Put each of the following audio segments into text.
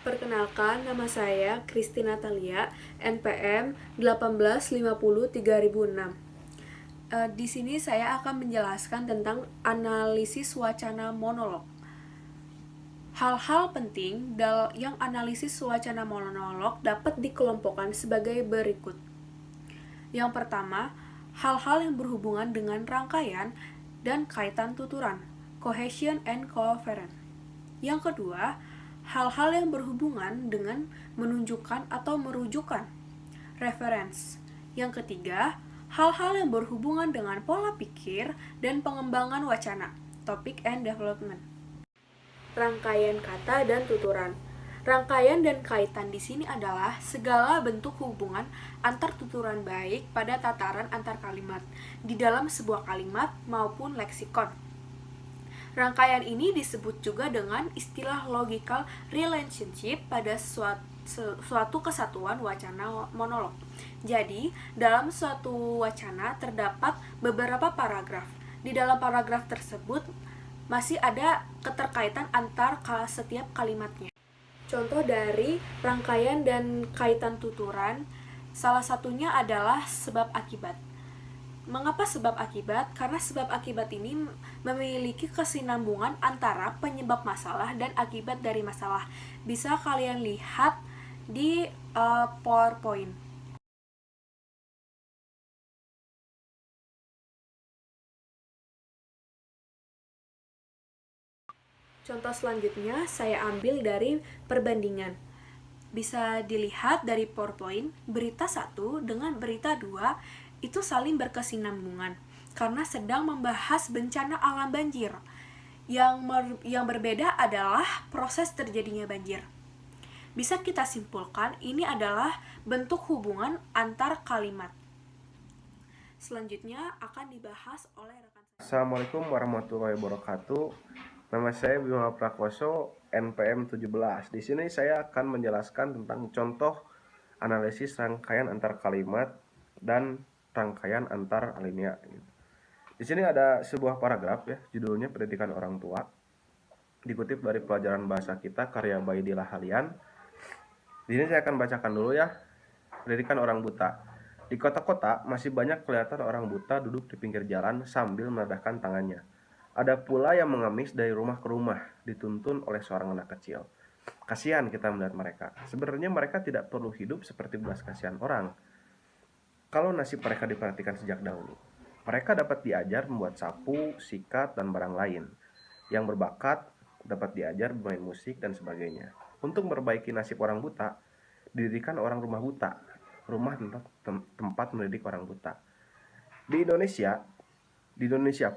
Perkenalkan, nama saya Kristi Natalia, NPM 1850-3006. Di sini saya akan menjelaskan tentang analisis wacana monolog. Hal-hal penting yang analisis wacana monolog dapat dikelompokkan sebagai berikut. Yang pertama, hal-hal yang berhubungan dengan rangkaian dan kaitan tuturan, cohesion and coherence. Yang kedua, hal-hal yang berhubungan dengan menunjukkan atau merujukan, reference. Yang ketiga, hal-hal yang berhubungan dengan pola pikir dan pengembangan wacana, topic and development. Rangkaian kata dan tuturan. Rangkaian dan kaitan di sini adalah segala bentuk hubungan antar tuturan baik pada tataran antar kalimat, di dalam sebuah kalimat maupun leksikon. Rangkaian ini disebut juga dengan istilah logical relationship pada suatu kesatuan wacana monolog. Jadi, dalam suatu wacana terdapat beberapa paragraf. Di dalam paragraf tersebut masih ada keterkaitan antar setiap kalimatnya. Contoh dari rangkaian dan kaitan tuturan, salah satunya adalah sebab akibat. Mengapa sebab akibat? Karena sebab akibat ini memiliki kesinambungan antara penyebab masalah dan akibat dari masalah. Bisa kalian lihat di PowerPoint. Contoh selanjutnya saya ambil dari perbandingan. Bisa dilihat dari PowerPoint, berita 1 dengan berita 2 itu saling berkesinambungan karena sedang membahas bencana alam banjir. Yang berbeda adalah proses terjadinya banjir. Bisa kita simpulkan ini adalah bentuk hubungan antar kalimat. Selanjutnya akan dibahas oleh rekan saya. Assalamualaikum warahmatullahi wabarakatuh. Nama saya Bima Prakoso, NPM 17. Di sini saya akan menjelaskan tentang contoh analisis rangkaian antar kalimat dan rangkaian antar alinea. Di sini ada sebuah paragraf ya, judulnya Pendidikan Orang Tua. Dikutip dari pelajaran bahasa kita karya Baidillah Halian. Di sini saya akan bacakan dulu ya. Pendidikan Orang Buta. Di kota-kota masih banyak kelihatan orang buta duduk di pinggir jalan sambil menadahkan tangannya. Ada pula yang mengemis dari rumah ke rumah, dituntun oleh seorang anak kecil. Kasihan kita melihat mereka. Sebenarnya mereka tidak perlu hidup seperti belas kasihan orang. Kalau nasib mereka diperhatikan sejak dahulu, mereka dapat diajar membuat sapu, sikat, dan barang lain. Yang berbakat dapat diajar bermain musik dan sebagainya. Untuk memperbaiki nasib orang buta, didirikan orang rumah buta, rumah tempat mendidik orang buta. Di Indonesia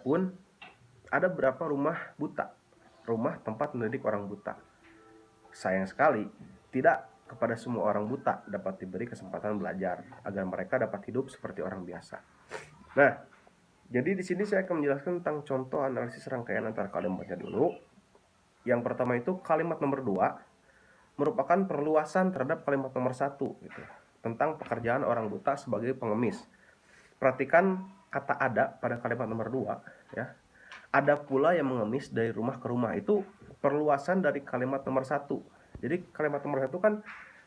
pun ada beberapa rumah buta, rumah tempat mendidik orang buta. Sayang sekali, tidak kepada semua orang buta dapat diberi kesempatan belajar agar mereka dapat hidup seperti orang biasa. Nah, jadi di sini saya akan menjelaskan tentang contoh analisis rangkaian antara kalimatnya dulu. Yang pertama itu kalimat nomor 2 merupakan perluasan terhadap kalimat nomor 1 gitu, tentang pekerjaan orang buta sebagai pengemis. Perhatikan kata ada pada kalimat nomor 2 ya. Ada pula yang mengemis dari rumah ke rumah. Itu perluasan dari kalimat nomor 1. Jadi kalimat nomor 1 kan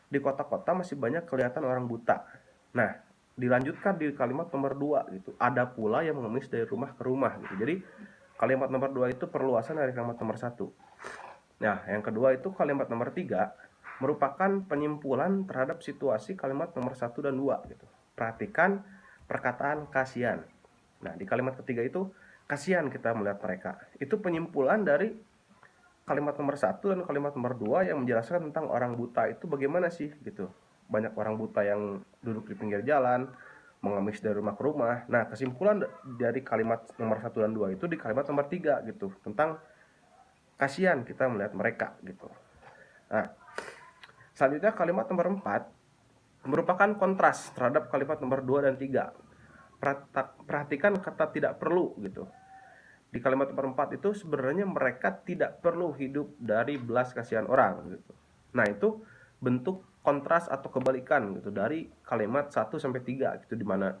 di kota-kota masih banyak kelihatan orang buta. Nah, dilanjutkan di kalimat nomor 2 gitu. Ada pula yang mengemis dari rumah ke rumah gitu. Jadi kalimat nomor 2 itu perluasan dari kalimat nomor 1. Nah, yang kedua itu kalimat nomor 3 merupakan penyimpulan terhadap situasi kalimat nomor 1 dan 2 gitu. Perhatikan perkataan kasihan. Nah, di kalimat ketiga itu kasihan kita melihat mereka. Itu penyimpulan dari kalimat nomor 1 dan kalimat nomor 2 yang menjelaskan tentang orang buta itu bagaimana sih gitu. Banyak orang buta yang duduk di pinggir jalan, mengemis dari rumah ke rumah. Nah, kesimpulan dari kalimat nomor 1 dan 2 itu di kalimat nomor 3 gitu, tentang kasihan kita melihat mereka gitu. Nah, selanjutnya kalimat nomor 4 merupakan kontras terhadap kalimat nomor 2 dan 3. Perhatikan kata tidak perlu gitu. Di kalimat nomor 4 itu sebenarnya mereka tidak perlu hidup dari belas kasihan orang gitu. Nah, itu bentuk kontras atau kebalikan gitu dari kalimat 1 sampai 3 gitu, dimana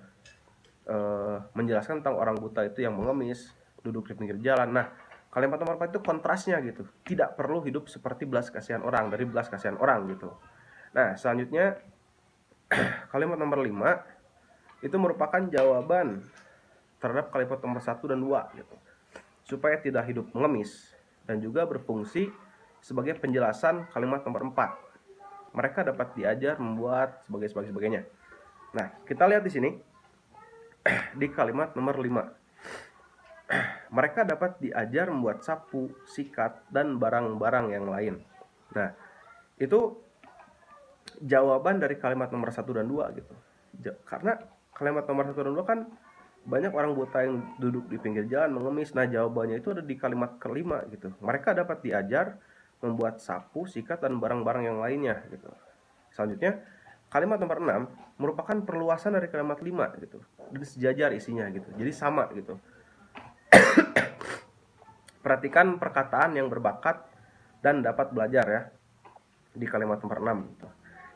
menjelaskan tentang orang buta itu yang mengemis, duduk di pinggir jalan. Nah, Kalimat nomor 4 itu kontrasnya gitu. Tidak perlu hidup seperti belas kasihan orang, dari belas kasihan orang gitu. Nah, selanjutnya kalimat nomor 5 itu merupakan jawaban terhadap kalimat nomor 1 dan 2 gitu. Supaya tidak hidup mengemis dan juga berfungsi sebagai penjelasan kalimat nomor 4. Mereka dapat diajar membuat sebagainya. Nah, kita lihat di sini di kalimat nomor 5. Mereka dapat diajar membuat sapu, sikat, dan barang-barang yang lain. Nah, itu jawaban dari kalimat nomor 1 dan 2 gitu. Karena kalimat nomor 1 dan 2 kan banyak orang buta yang duduk di pinggir jalan mengemis. Nah, jawabannya itu ada di kalimat kelima gitu. Mereka dapat diajar membuat sapu, sikat, dan barang-barang yang lainnya gitu. Selanjutnya, kalimat nomor 6 merupakan perluasan dari kalimat 5 gitu. Dan sejajar isinya gitu. Jadi sama gitu. Perhatikan perkataan yang berbakat dan dapat belajar ya di kalimat nomor 6 gitu.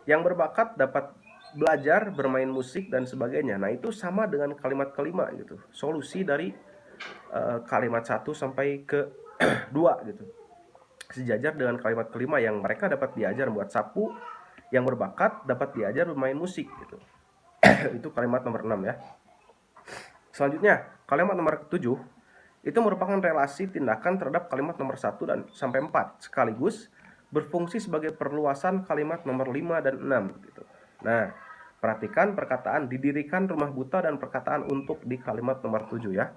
Yang berbakat dapat belajar bermain musik dan sebagainya. Nah, itu sama dengan kalimat kelima gitu. Solusi dari kalimat 1 sampai ke 2 gitu. Sejajar dengan kalimat kelima yang mereka dapat diajar membuat sapu, yang berbakat dapat diajar bermain musik gitu. Itu kalimat nomor 6 ya. Selanjutnya, kalimat nomor 7 itu merupakan relasi tindakan terhadap kalimat nomor 1 dan sampai 4 sekaligus berfungsi sebagai perluasan kalimat nomor 5 dan 6 gitu. Nah, perhatikan perkataan didirikan rumah buta dan perkataan untuk di kalimat nomor 7 ya.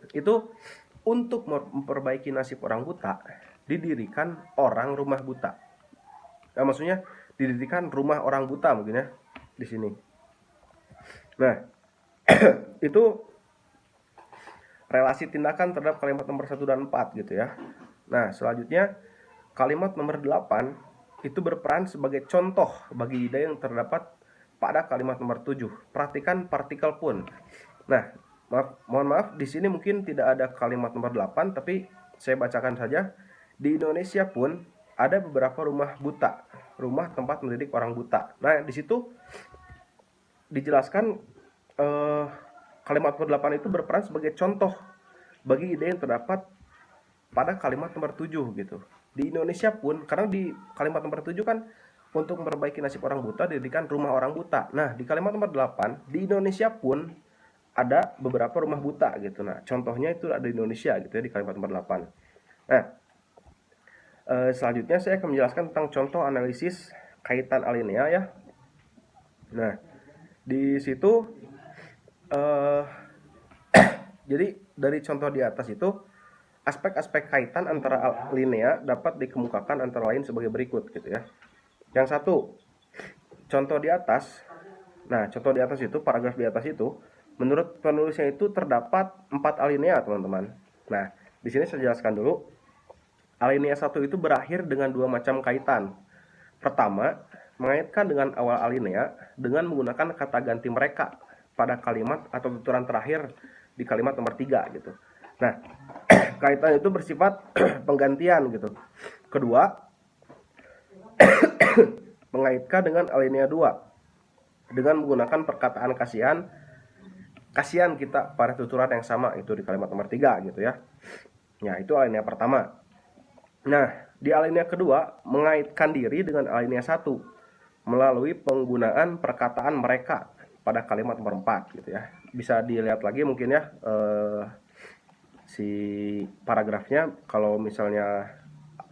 Itu untuk memperbaiki nasib orang buta, didirikan orang rumah buta. Nah, maksudnya didirikan rumah orang buta mungkin ya di sini. Nah, itu relasi tindakan terhadap kalimat nomor 1 dan 4 gitu ya. Nah, selanjutnya kalimat nomor 8 itu berperan sebagai contoh bagi ide yang terdapat pada kalimat nomor 7. Perhatikan partikel pun. Nah, mohon maaf di sini mungkin tidak ada kalimat nomor 8, tapi saya bacakan saja. Di Indonesia pun ada beberapa rumah buta, rumah tempat mendidik orang buta. Nah, di situ dijelaskan kalimat nomor 8 itu berperan sebagai contoh bagi ide yang terdapat pada kalimat nomor 7 gitu. Di Indonesia pun, karena di kalimat nomor 7 kan untuk memperbaiki nasib orang buta didirikan rumah orang buta. Nah, di kalimat nomor 8, di Indonesia pun ada beberapa rumah buta gitu. Nah, contohnya itu ada di Indonesia gitu ya di kalimat nomor 8. Nah, selanjutnya saya akan menjelaskan tentang contoh analisis kaitan alinea ya. Nah, di situ jadi dari contoh di atas itu aspek-aspek kaitan antara alinea dapat dikemukakan antara lain sebagai berikut gitu ya. Yang satu, contoh di atas. Nah, contoh di atas itu, paragraf di atas itu, menurut penulisnya itu terdapat 4 alinea, teman-teman. Nah, di sini saya jelaskan dulu. Alinea 1 itu berakhir dengan 2 macam kaitan. Pertama, mengaitkan dengan awal alinea dengan menggunakan kata ganti mereka pada kalimat atau tuturan terakhir di kalimat nomor 3 gitu. Nah, kaitan itu bersifat penggantian gitu. Kedua, mengaitkan dengan alinea 2 dengan menggunakan perkataan kasihan kita pada tuturan yang sama itu di kalimat nomor 3 gitu ya. Nah, itu alinea pertama. Nah, di alinea kedua mengaitkan diri dengan alinea 1 melalui penggunaan perkataan mereka pada kalimat nomor 4 gitu ya. Bisa dilihat lagi mungkin ya si paragrafnya, kalau misalnya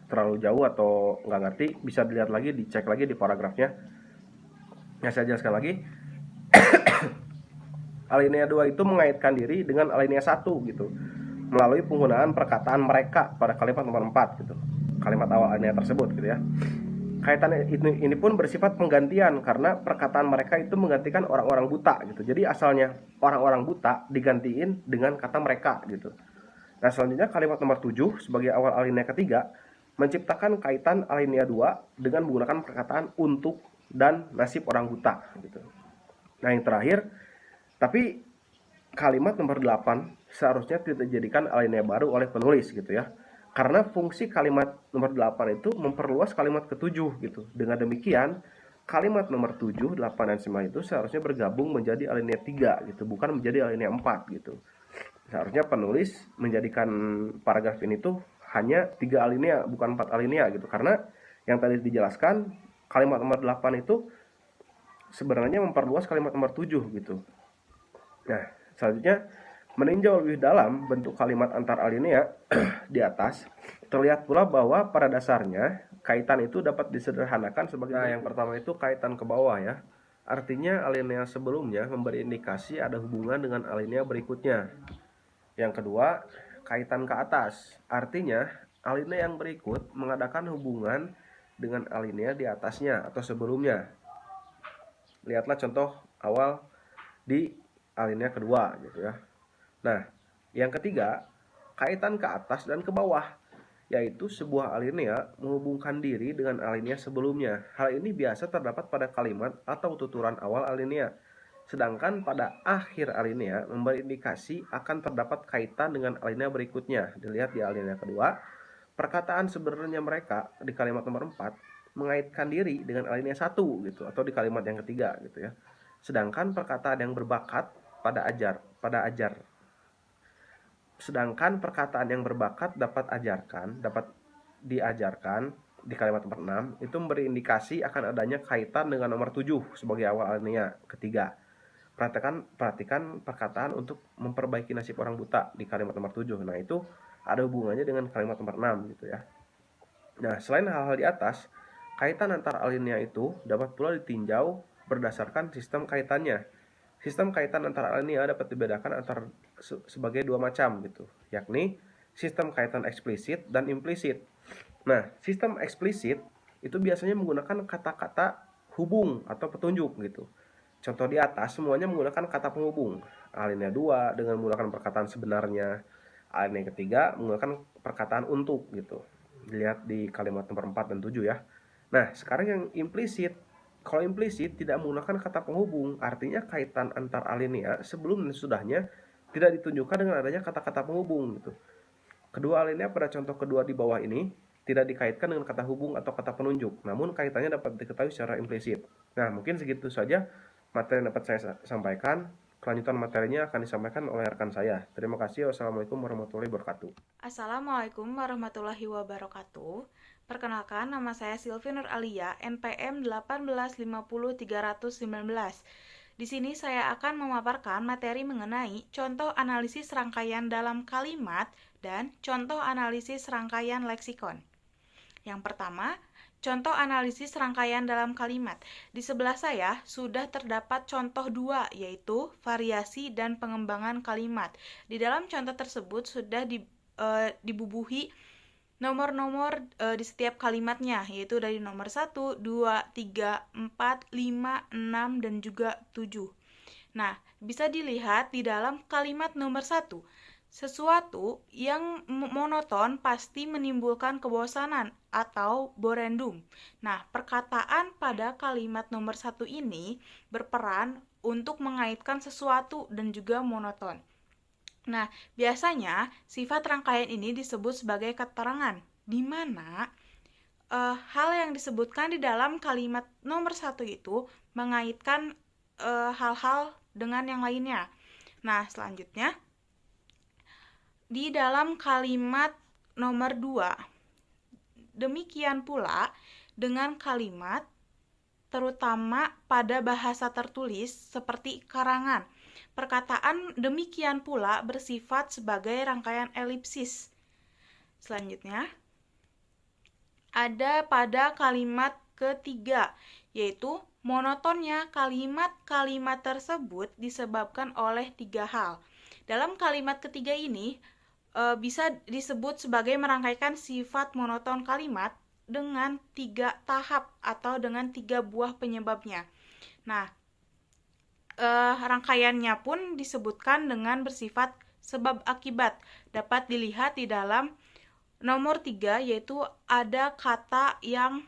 terlalu jauh atau nggak ngerti bisa dilihat lagi, dicek lagi di paragrafnya. Nah, saya jelaskan lagi. Alinea 2 itu mengaitkan diri dengan alinea 1 gitu melalui penggunaan perkataan mereka pada kalimat nomor 4 gitu. Kalimat awal alinea tersebut gitu ya. Kaitan ini pun bersifat penggantian karena perkataan mereka itu menggantikan orang-orang buta gitu. Jadi asalnya orang-orang buta digantiin dengan kata mereka gitu. Nah, selanjutnya kalimat nomor 7 sebagai awal alinea ketiga menciptakan kaitan alinea 2 dengan menggunakan perkataan untuk dan nasib orang buta gitu. Nah, yang terakhir, tapi kalimat nomor 8 seharusnya tidak dijadikan alinea baru oleh penulis gitu ya. Karena fungsi kalimat nomor 8 itu memperluas kalimat ke-7 gitu. Dengan demikian, kalimat nomor 7, 8, dan 9 itu seharusnya bergabung menjadi alinea 3 gitu, bukan menjadi alinea 4 gitu. Seharusnya penulis menjadikan paragraf ini tuh hanya 3 alinea, bukan 4 alinea gitu. Karena yang tadi dijelaskan, kalimat nomor 8 itu sebenarnya memperluas kalimat nomor 7 gitu. Nah, selanjutnya meninjau lebih dalam bentuk kalimat antar alinea di atas, terlihat pula bahwa pada dasarnya kaitan itu dapat disederhanakan sebagai yang pertama itu kaitan ke bawah ya. Artinya alinea sebelumnya memberi indikasi ada hubungan dengan alinea berikutnya. Yang kedua, kaitan ke atas. Artinya alinea yang berikut mengadakan hubungan dengan alinea di atasnya atau sebelumnya. Lihatlah contoh awal di alinea kedua gitu ya. Nah, yang ketiga, kaitan ke atas dan ke bawah, yaitu sebuah alinea menghubungkan diri dengan alinea sebelumnya. Hal ini biasa terdapat pada kalimat atau tuturan awal alinea. Sedangkan pada akhir alinea memberi indikasi akan terdapat kaitan dengan alinea berikutnya. Dilihat di alinea kedua, perkataan sebenarnya mereka di kalimat nomor 4 mengaitkan diri dengan alinea 1 gitu, atau di kalimat yang ketiga gitu ya. Sedangkan perkataan yang berbakat pada ajar. Sedangkan perkataan yang berbakat dapat diajarkan di kalimat nomor 6 itu memberi indikasi akan adanya kaitan dengan nomor 7 sebagai awal alinea ketiga. Perhatikan perkataan untuk memperbaiki nasib orang buta di kalimat nomor 7. Nah, itu ada hubungannya dengan kalimat nomor 6 gitu ya. Nah, selain hal-hal di atas, kaitan antar alinea itu dapat pula ditinjau berdasarkan sistem kaitannya. Sistem kaitan antara alinea dapat dibedakan sebagai 2 macam gitu, yakni sistem kaitan eksplisit dan implisit. Nah, sistem eksplisit itu biasanya menggunakan kata-kata hubung atau petunjuk gitu. Contoh di atas semuanya menggunakan kata penghubung. Alinea 2 dengan menggunakan perkataan sebenarnya. Alinea ketiga menggunakan perkataan untuk gitu. Dilihat di kalimat nomor 4 dan 7 ya. Nah, sekarang yang implisit. Kalau implisit tidak menggunakan kata penghubung, artinya kaitan antar alinea sebelum dan sesudahnya tidak ditunjukkan dengan adanya kata-kata penghubung gitu. Kedua alinea pada contoh kedua di bawah ini tidak dikaitkan dengan kata hubung atau kata penunjuk, namun kaitannya dapat diketahui secara implisit. Nah, mungkin segitu saja materi yang dapat saya sampaikan. Kelanjutan materinya akan disampaikan oleh rekan saya. Terima kasih. Wassalamualaikum warahmatullahi wabarakatuh. Assalamualaikum warahmatullahi wabarakatuh. Perkenalkan, nama saya Silvi Nur Alia, NPM 1850319. Di sini saya akan memaparkan materi mengenai contoh analisis rangkaian dalam kalimat dan contoh analisis rangkaian leksikon. Yang pertama, contoh analisis rangkaian dalam kalimat. Di sebelah saya sudah terdapat contoh 2, yaitu variasi dan pengembangan kalimat. Di dalam contoh tersebut sudah dibubuhi nomor-nomor di setiap kalimatnya, yaitu dari nomor 1, 2, 3, 4, 5, 6, dan juga 7. Nah, bisa dilihat di dalam kalimat nomor 1. Sesuatu yang monoton pasti menimbulkan kebosanan atau borendum. Nah, perkataan pada kalimat nomor 1 ini berperan untuk mengaitkan sesuatu dan juga monoton. Nah, biasanya sifat rangkaian ini disebut sebagai keterangan, di mana hal yang disebutkan di dalam kalimat nomor 1 itu mengaitkan hal-hal dengan yang lainnya. Nah, selanjutnya di dalam kalimat nomor 2, demikian pula dengan kalimat terutama pada bahasa tertulis seperti karangan. Perkataan demikian pula bersifat sebagai rangkaian elipsis. Selanjutnya, ada pada kalimat ketiga, yaitu monotonnya kalimat-kalimat tersebut disebabkan oleh 3 hal. Dalam kalimat ketiga ini, bisa disebut sebagai merangkaikan sifat monoton kalimat dengan 3 tahap atau dengan 3 buah penyebabnya. Nah, rangkaiannya pun disebutkan dengan bersifat sebab akibat. Dapat dilihat di dalam nomor 3, yaitu ada kata yang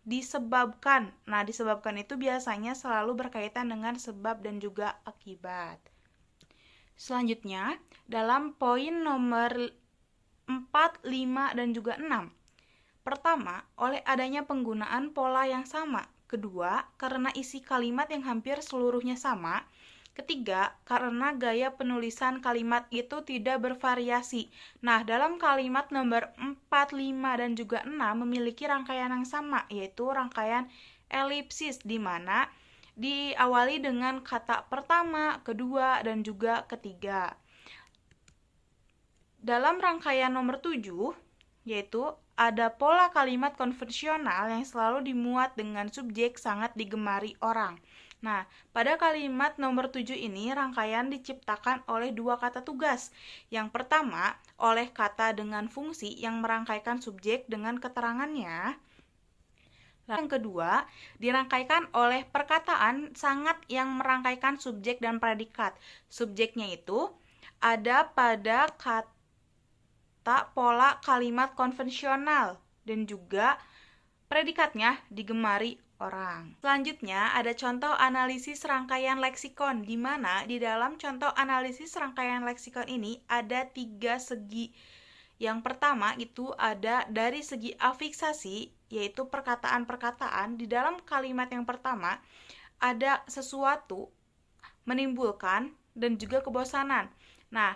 disebabkan. Nah, disebabkan itu biasanya selalu berkaitan dengan sebab dan juga akibat. Selanjutnya, dalam poin nomor 4, 5, dan juga 6. Pertama, oleh adanya penggunaan pola yang sama. Kedua, karena isi kalimat yang hampir seluruhnya sama. Ketiga, karena gaya penulisan kalimat itu tidak bervariasi. Nah, dalam kalimat nomor 4, 5, dan juga 6 memiliki rangkaian yang sama, yaitu rangkaian elipsis, di mana diawali dengan kata pertama, kedua, dan juga ketiga. Dalam rangkaian nomor 7, yaitu ada pola kalimat konvensional yang selalu dimuat dengan subjek sangat digemari orang. Nah, pada kalimat nomor 7 ini rangkaian diciptakan oleh dua kata tugas. Yang pertama, oleh kata dengan fungsi yang merangkaikan subjek dengan keterangannya. Yang kedua, dirangkaikan oleh perkataan sangat yang merangkaikan subjek dan predikat. Subjeknya itu ada pada kata pola kalimat konvensional dan juga predikatnya digemari orang. Selanjutnya ada contoh analisis rangkaian leksikon, di mana di dalam contoh analisis rangkaian leksikon ini ada 3 segi. Yang pertama itu ada dari segi afiksasi, yaitu perkataan-perkataan di dalam kalimat yang pertama ada sesuatu, menimbulkan, dan juga kebosanan. Nah,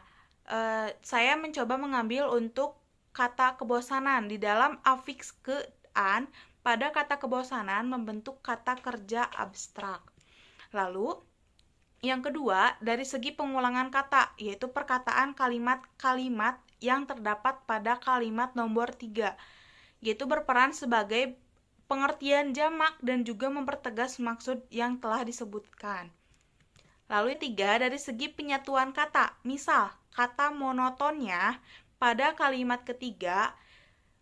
saya mencoba mengambil untuk kata kebosanan di dalam afiks ke-an. Pada kata kebosanan membentuk kata kerja abstrak. Lalu, yang kedua, dari segi pengulangan kata, yaitu perkataan kalimat-kalimat yang terdapat pada kalimat nomor 3, yaitu berperan sebagai pengertian jamak dan juga mempertegas maksud yang telah disebutkan. Lalu 3, dari segi penyatuan kata. Misal, kata monotonnya pada kalimat ketiga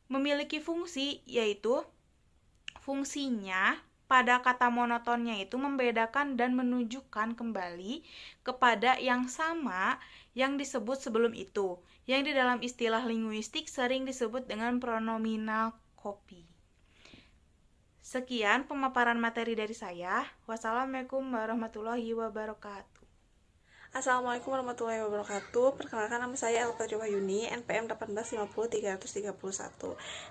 memiliki fungsi, yaitu fungsinya pada kata monotonnya itu membedakan dan menunjukkan kembali kepada yang sama yang disebut sebelum itu, yang di dalam istilah linguistik sering disebut dengan pronominal copy. Sekian pemaparan materi dari saya. Wassalamualaikum warahmatullahi wabarakatuh. Assalamualaikum warahmatullahi wabarakatuh. Perkenalkan, nama saya Elpatri Wahyuni, NPM 1850331.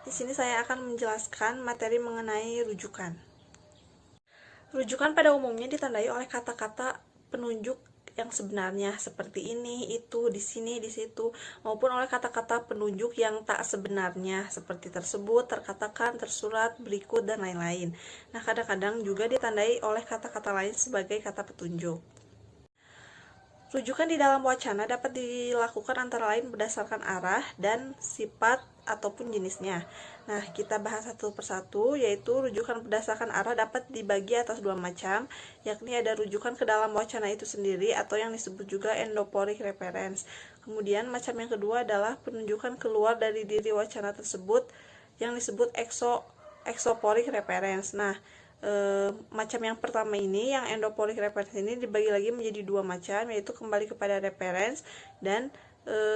Di sini saya akan menjelaskan materi mengenai rujukan. Rujukan pada umumnya ditandai oleh kata-kata penunjuk yang sebenarnya seperti ini, itu, di sini, di situ, maupun oleh kata-kata penunjuk yang tak sebenarnya seperti tersebut, terkatakan, tersurat, berikut, dan lain-lain. Nah, kadang-kadang juga ditandai oleh kata-kata lain sebagai kata petunjuk. Rujukan di dalam wacana dapat dilakukan antara lain berdasarkan arah dan sifat ataupun jenisnya. Nah, kita bahas satu persatu, yaitu rujukan berdasarkan arah dapat dibagi atas 2 macam, yakni ada rujukan ke dalam wacana itu sendiri atau yang disebut juga endoporic reference. Kemudian macam yang kedua adalah penunjukan keluar dari diri wacana tersebut yang disebut exoporic reference. Nah, macam yang pertama ini, yang endoporic reference ini dibagi lagi menjadi 2 macam, yaitu kembali kepada reference dan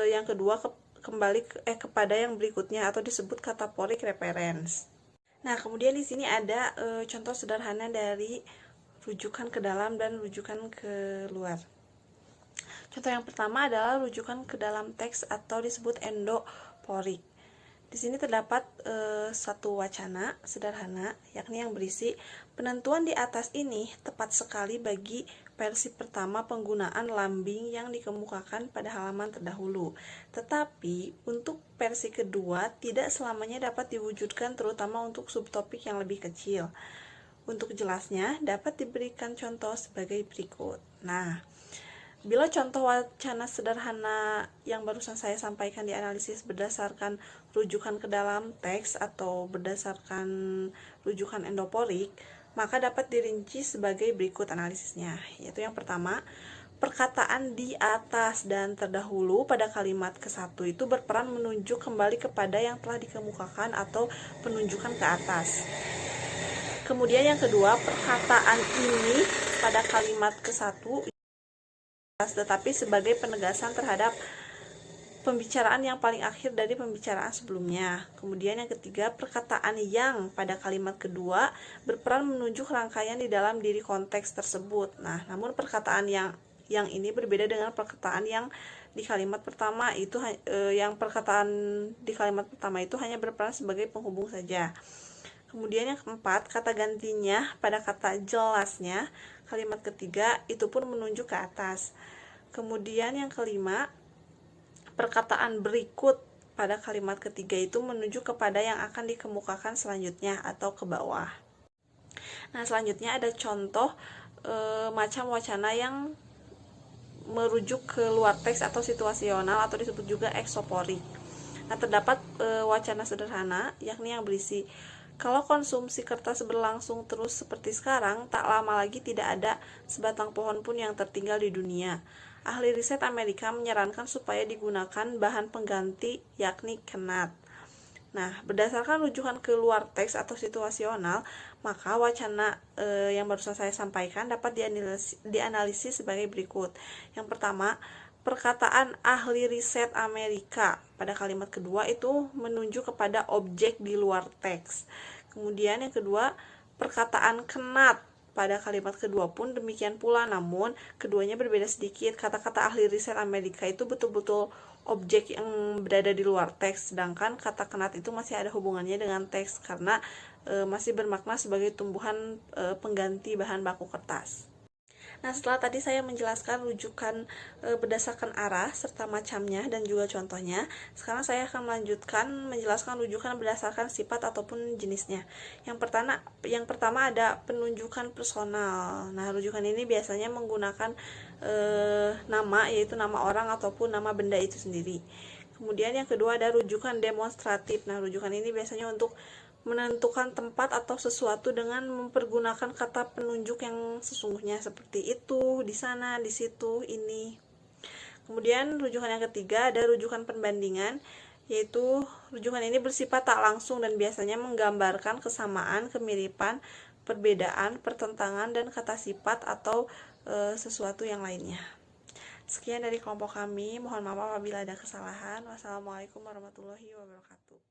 yang kedua kembali kepada yang berikutnya atau disebut cataporic reference. Nah, kemudian di sini ada contoh sederhana dari rujukan ke dalam dan rujukan ke luar. Contoh yang pertama adalah rujukan ke dalam teks atau disebut endoporic. Di sini terdapat satu wacana sederhana, yakni yang berisi penentuan di atas ini tepat sekali bagi versi pertama penggunaan lambing yang dikemukakan pada halaman terdahulu. Tetapi untuk versi kedua tidak selamanya dapat diwujudkan, terutama untuk subtopik yang lebih kecil. Untuk jelasnya dapat diberikan contoh sebagai berikut. Nah, bila contoh wacana sederhana yang barusan saya sampaikan dianalisis berdasarkan rujukan ke dalam teks atau berdasarkan rujukan endoporik, maka dapat dirinci sebagai berikut analisisnya, yaitu yang pertama, perkataan di atas dan terdahulu pada kalimat ke-1 itu berperan menunjuk kembali kepada yang telah dikemukakan atau penunjukan ke atas. Kemudian yang kedua, perkataan ini pada kalimat ke-1 tetapi sebagai penegasan terhadap pembicaraan yang paling akhir dari pembicaraan sebelumnya. Kemudian yang ketiga, perkataan yang pada kalimat kedua berperan menunjuk rangkaian di dalam diri konteks tersebut. Nah, namun perkataan yang ini berbeda dengan perkataan yang di kalimat pertama itu yang perkataan di kalimat pertama itu hanya berperan sebagai penghubung saja. Kemudian yang keempat, kata gantinya pada kata jelasnya, kalimat ketiga itu pun menunjuk ke atas. Kemudian yang kelima, perkataan berikut pada kalimat ketiga itu menunjuk kepada yang akan dikemukakan selanjutnya atau ke bawah. Nah, selanjutnya ada contoh macam wacana yang merujuk ke luar teks atau situasional atau disebut juga eksoporik. Nah, terdapat wacana sederhana yakni yang berisi, kalau konsumsi kertas berlangsung terus seperti sekarang, tak lama lagi tidak ada sebatang pohon pun yang tertinggal di dunia. Ahli riset Amerika menyarankan supaya digunakan bahan pengganti yakni kenat. Nah, berdasarkan rujukan ke luar teks atau situasional, maka wacana yang barusan saya sampaikan dapat dianalisis sebagai berikut. Yang pertama, perkataan ahli riset Amerika pada kalimat kedua itu menunjuk kepada objek di luar teks. Kemudian yang kedua, perkataan kenat pada kalimat kedua pun demikian pula, namun keduanya berbeda sedikit. Kata-kata ahli riset Amerika itu betul-betul objek yang berada di luar teks, sedangkan kata kenat itu masih ada hubungannya dengan teks karena masih bermakna sebagai tumbuhan pengganti bahan baku kertas. Nah, setelah tadi saya menjelaskan rujukan berdasarkan arah serta macamnya dan juga contohnya, sekarang saya akan melanjutkan menjelaskan rujukan berdasarkan sifat ataupun jenisnya. Yang pertama ada penunjukan personal. Nah, rujukan ini biasanya menggunakan nama, yaitu nama orang ataupun nama benda itu sendiri. Kemudian yang kedua ada rujukan demonstratif. Nah, rujukan ini biasanya untuk menentukan tempat atau sesuatu dengan mempergunakan kata penunjuk yang sesungguhnya seperti itu, di sana, di situ, ini. Kemudian rujukan yang ketiga ada rujukan perbandingan, yaitu rujukan ini bersifat tak langsung dan biasanya menggambarkan kesamaan, kemiripan, perbedaan, pertentangan, dan kata sifat atau sesuatu yang lainnya. Sekian dari kelompok kami, mohon maaf apabila ada kesalahan. Wassalamualaikum warahmatullahi wabarakatuh.